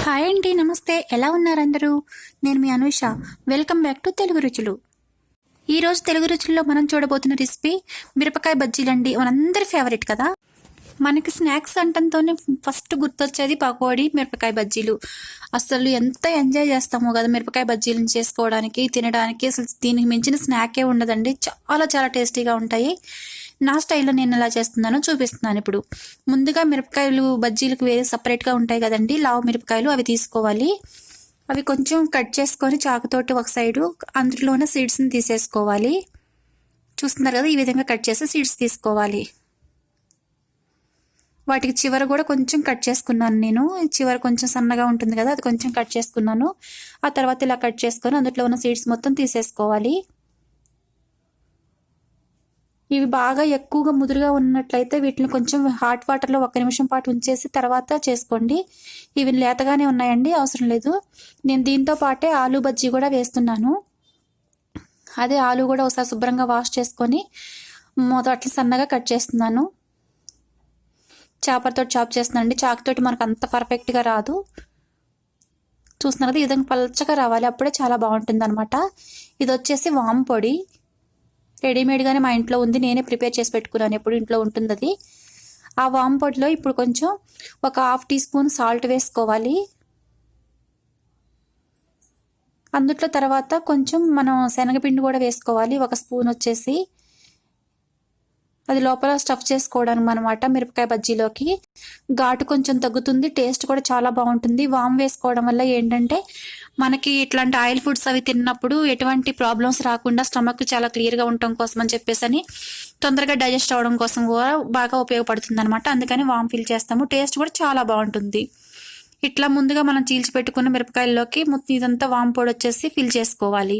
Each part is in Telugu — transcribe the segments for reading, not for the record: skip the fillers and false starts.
హాయ్ అండి, నమస్తే. ఎలా ఉన్నారు అందరూ? నేను మీ Anusha. Welcome back to Telugu Ruchulu. ఈరోజు తెలుగు రుచుల్లో మనం చూడబోతున్న రెసిపీ మిరపకాయ బజ్జీలండి. మనందరి ఫేవరెట్ కదా. మనకి స్నాక్స్ అంటంతోనే ఫస్ట్ గుర్తొచ్చేది పకోడీ, మిరపకాయ బజ్జీలు. అసలు ఎంత ఎంజాయ్ చేస్తామో కదా మిరపకాయ బజ్జీలను చేసుకోవడానికి, తినడానికి. అసలు దీనికి మించిన స్నాకే ఉండదండి. చాలా చాలా టేస్టీగా ఉంటాయి. నా స్టైల్లో నేను ఎలా చేస్తున్నానో చూపిస్తున్నాను. ఇప్పుడు ముందుగా మిరపకాయలు బజ్జీలకు వేరే సపరేట్గా ఉంటాయి కదండి, లావు మిరపకాయలు. అవి తీసుకోవాలి. అవి కొంచెం కట్ చేసుకొని చాకుతోటి ఒక సైడు అందులోనే సీడ్స్ని తీసేసుకోవాలి. చూస్తున్నారు కదా, ఈ విధంగా కట్ చేసి సీడ్స్ తీసుకోవాలి. వాటికి చివర కూడా కొంచెం కట్ చేసుకున్నాను నేను. చివర కొంచెం సన్నగా ఉంటుంది కదా, అది కొంచెం కట్ చేసుకున్నాను. ఆ తర్వాత ఇలా కట్ చేసుకొని అందులో ఉన్న సీడ్స్ మొత్తం తీసేసుకోవాలి. ఇవి బాగా ఎక్కువగా ముదురుగా ఉన్నట్లయితే వీటిని కొంచెం హాట్ వాటర్లో 1 నిమిషం పాటు ఉంచేసి తర్వాత చేసుకోండి. ఇవి లేతగానే ఉన్నాయండి, అవసరం లేదు. నేను దీంతో పాటే ఆలూ బజ్జీ కూడా వేస్తున్నాను. అదే ఆలూ కూడా ఒకసారి శుభ్రంగా వాష్ చేసుకొని అట్లా సన్నగా కట్ చేస్తున్నాను. చాపర్తో చాప్ చేస్తున్నానండి. చాకుతోటి మనకు అంత పర్ఫెక్ట్గా రాదు. చూస్తున్నారు కదా, ఈ విధంగా పల్చగా రావాలి, అప్పుడే చాలా బాగుంటుంది అనమాట. ఇది వచ్చేసి వాము పొడి. రెడీమేడ్గానే మా ఇంట్లో ఉంది, నేనే ప్రిపేర్ చేసి పెట్టుకున్నాను. ఎప్పుడు ఇంట్లో ఉంటుంది అది. ఆ వాము పొడిలో ఇప్పుడు కొంచెం ఒక 1/2 టీ స్పూన్ సాల్ట్ వేసుకోవాలి. అందుట్లో తర్వాత కొంచెం మనం శనగపిండి కూడా వేసుకోవాలి, 1 స్పూన్ వచ్చేసి. అది లోపల స్టఫ్ చేసుకోవడానికి అనమాట మిరపకాయ బజ్జీలోకి. ఘాటు కొంచెం తగ్గుతుంది, టేస్ట్ కూడా చాలా బాగుంటుంది. వాము వేసుకోవడం వల్ల ఏంటంటే మనకి ఇట్లాంటి ఆయిల్ ఫుడ్స్ అవి తిన్నప్పుడు ఎటువంటి ప్రాబ్లమ్స్ రాకుండా స్టమక్ చాలా క్లియర్గా ఉండటం కోసం అని చెప్పేసి తొందరగా డైజెస్ట్ అవ్వడం కోసం కూడా బాగా ఉపయోగపడుతుంది అనమాట. అందుకని వాము ఫిల్ చేస్తాము. టేస్ట్ కూడా చాలా బాగుంటుంది. ఇట్లా ముందుగా మనం చీల్చి పెట్టుకున్న మిరపకాయల్లోకి మొత్తం ఇదంతా వాము పొడి వచ్చేసి ఫిల్ చేసుకోవాలి.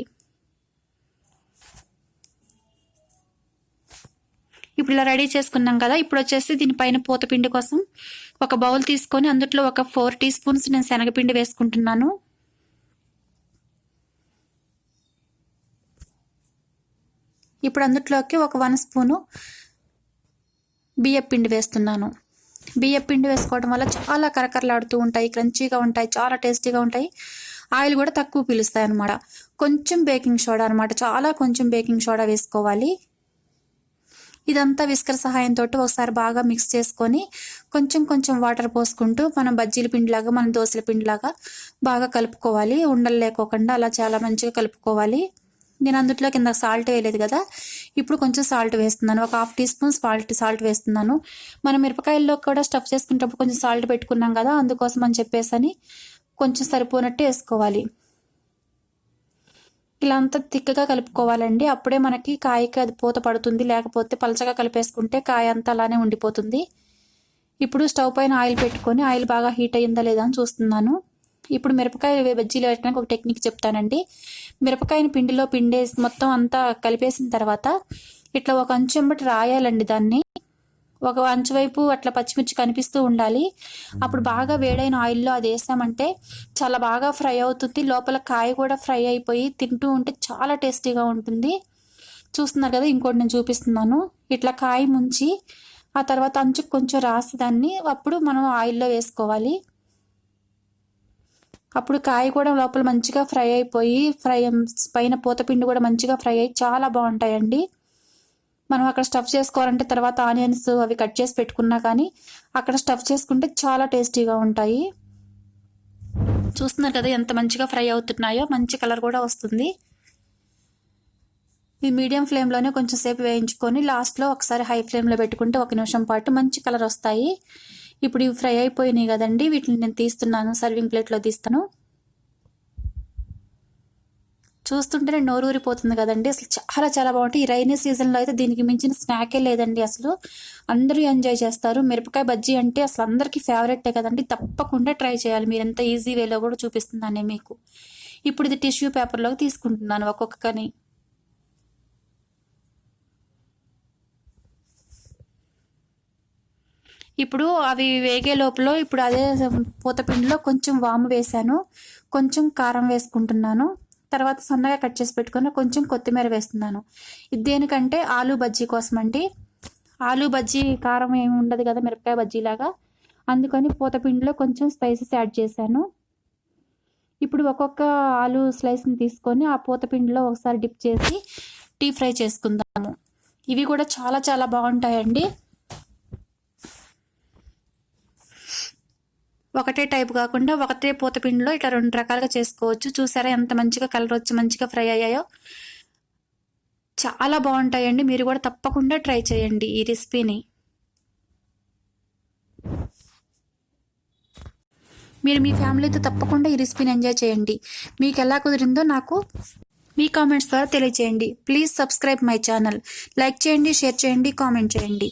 ఇప్పుడు ఇలా రెడీ చేసుకున్నాం కదా. ఇప్పుడు వచ్చేసి దీనిపైన పూతపిండి కోసం ఒక బౌల్ తీసుకొని అందులో ఒక 4 టీ స్పూన్స్ నేను శనగపిండి వేసుకుంటున్నాను. ఇప్పుడు అందులోకి ఒక 1 స్పూను బియ్యపిండి వేస్తున్నాను. బియ్యపిండి వేసుకోవడం వల్ల చాలా కరకరలాడుతూ ఉంటాయి, క్రంచీగా ఉంటాయి, చాలా టేస్టీగా ఉంటాయి. ఆయిల్ కూడా తక్కువ పీలుస్తాయి అన్నమాట. కొంచెం బేకింగ్ సోడా అనమాట, చాలా కొంచెం బేకింగ్ సోడా వేసుకోవాలి. ఇదంతా విస్కర్ సహాయంతో ఒకసారి బాగా మిక్స్ చేసుకొని కొంచెం కొంచెం వాటర్ పోసుకుంటూ మనం బజ్జీల పిండిలాగా, మనం దోశల పిండిలాగా బాగా కలుపుకోవాలి. ఉండలు లేకోకుండా అలా చాలా మంచిగా కలుపుకోవాలి. నేను అందులో కింద సాల్ట్ వేయలేదు కదా, ఇప్పుడు కొంచెం సాల్ట్ వేస్తున్నాను. ఒక 1/2 టీ స్పూన్ సాల్ట్ వేస్తున్నాను. మనం మిరపకాయల్లో కూడా స్టఫ్ చేసుకునేటప్పుడు కొంచెం సాల్ట్ పెట్టుకున్నాం కదా, అందుకోసం అని చెప్పేసి కొంచెం సరిపోనట్టు వేసుకోవాలి. ఇలా అంతా తిక్కగా కలుపుకోవాలండి. అప్పుడే మనకి కాయకి అది పూత పడుతుంది. లేకపోతే పలచగా కలిపేసుకుంటే కాయ అంతా అలానే ఉండిపోతుంది. ఇప్పుడు స్టవ్ పైన ఆయిల్ పెట్టుకొని ఆయిల్ బాగా హీట్ అయ్యిందా లేదా అని చూస్తున్నాను. ఇప్పుడు మిరపకాయ బజ్జీలు వేయడానికి ఒక టెక్నిక్ చెప్తానండి. మిరపకాయని పిండిలో పిండేసి మొత్తం అంతా కలిపేసిన తర్వాత ఇట్లా ఒక అంచు వెంబటి రాయాలండి. దాన్ని ఒక అంచు వైపు అట్లా పచ్చిమిర్చి కనిపిస్తూ ఉండాలి. అప్పుడు బాగా వేడైన ఆయిల్లో అది వేసామంటే చాలా బాగా ఫ్రై అవుతుంది. లోపల కాయ కూడా ఫ్రై అయిపోయి తింటూ ఉంటే చాలా టేస్టీగా ఉంటుంది. చూస్తున్నారు కదా, ఇంకోటి నేను చూపిస్తున్నాను. ఇట్లా కాయ ముంచి ఆ తర్వాత అంచుకు కొంచెం రాసి దాన్ని అప్పుడు మనం ఆయిల్లో వేసుకోవాలి. అప్పుడు కాయ కూడా లోపల మంచిగా ఫ్రై అయిపోయి పైన పూతపిండి కూడా మంచిగా ఫ్రై అయ్యి చాలా బాగుంటాయండి. మనం అక్కడ స్టఫ్ చేసుకోవాలంటే తర్వాత ఆనియన్స్ అవి కట్ చేసి పెట్టుకున్నా కానీ అక్కడ స్టఫ్ చేసుకుంటే చాలా టేస్టీగా ఉంటాయి. చూస్తున్నారు కదా ఎంత మంచిగా ఫ్రై అవుతున్నాయో, మంచి కలర్ కూడా వస్తుంది. ఈ మీడియం ఫ్లేమ్లోనే కొంచెం సేపు వేయించుకొని లాస్ట్లో ఒకసారి హై ఫ్లేమ్లో పెట్టుకుంటే 1 నిమిషం పాటు మంచి కలర్ వస్తాయి. ఇప్పుడు ఇవి ఫ్రై అయిపోయినాయి కదండి, వీటిని నేను తీస్తున్నాను, సర్వింగ్ ప్లేట్లో తీస్తాను. చూస్తుంటేనే నోరూరిపోతుంది కదండి. అసలు చాలా చాలా బాగుంటాయి. ఈ రైనీ సీజన్లో అయితే దీనికి మించిన స్నాకే లేదండి. అసలు అందరూ ఎంజాయ్ చేస్తారు. మిరపకాయ బజ్జీ అంటే అసలు అందరికీ ఫేవరెటే కదండి. తప్పకుండా ట్రై చేయాలి. మీరు ఎంత ఈజీ వేలో కూడా చూపిస్తున్నాను మీకు. ఇప్పుడు ఇది టిష్యూ పేపర్లోకి తీసుకుంటున్నాను ఒక్కొక్కని. ఇప్పుడు అవి వేగే లోపల ఇప్పుడు అదే పూతపిండిలో కొంచెం వాము వేసాను, కొంచెం కారం వేసుకుంటున్నాను. తర్వాత సన్నగా కట్ చేసి పెట్టుకొని కొంచెం కొత్తిమీర వేస్తున్నాను. ఇది దేనికంటే ఆలూ బజ్జీ కోసం అండి. ఆలూ బజ్జీ కారం ఏమి ఉండదు కదా మిరపకాయ బజ్జీలాగా, అందుకని పూతపిండిలో కొంచెం స్పైసెస్ యాడ్ చేశాను. ఇప్పుడు ఒక్కొక్క ఆలు స్లైస్ని తీసుకొని ఆ పూతపిండిలో ఒకసారి డిప్ చేసి డీప్ ఫ్రై చేసుకుందాము. ఇవి కూడా చాలా చాలా బాగుంటాయండి. ఒకటే టైప్ కాకుండా ఒకటే పూతపిండిలో ఇట్లా 2 రకాలుగా చేసుకోవచ్చు. చూసారా ఎంత మంచిగా కలర్ వచ్చి మంచిగా ఫ్రై అయ్యాయో. చాలా బాగుంటాయండి. మీరు కూడా తప్పకుండా ట్రై చేయండి ఈ రెసిపీని. మీరు మీ ఫ్యామిలీతో తప్పకుండా ఈ రెసిపీని ఎంజాయ్ చేయండి. మీకు ఎలా కుదిరిందో నాకు మీ కామెంట్స్ ద్వారా తెలియజేయండి. Please subscribe my channel. Like చేయండి, షేర్ చేయండి, కామెంట్ చేయండి.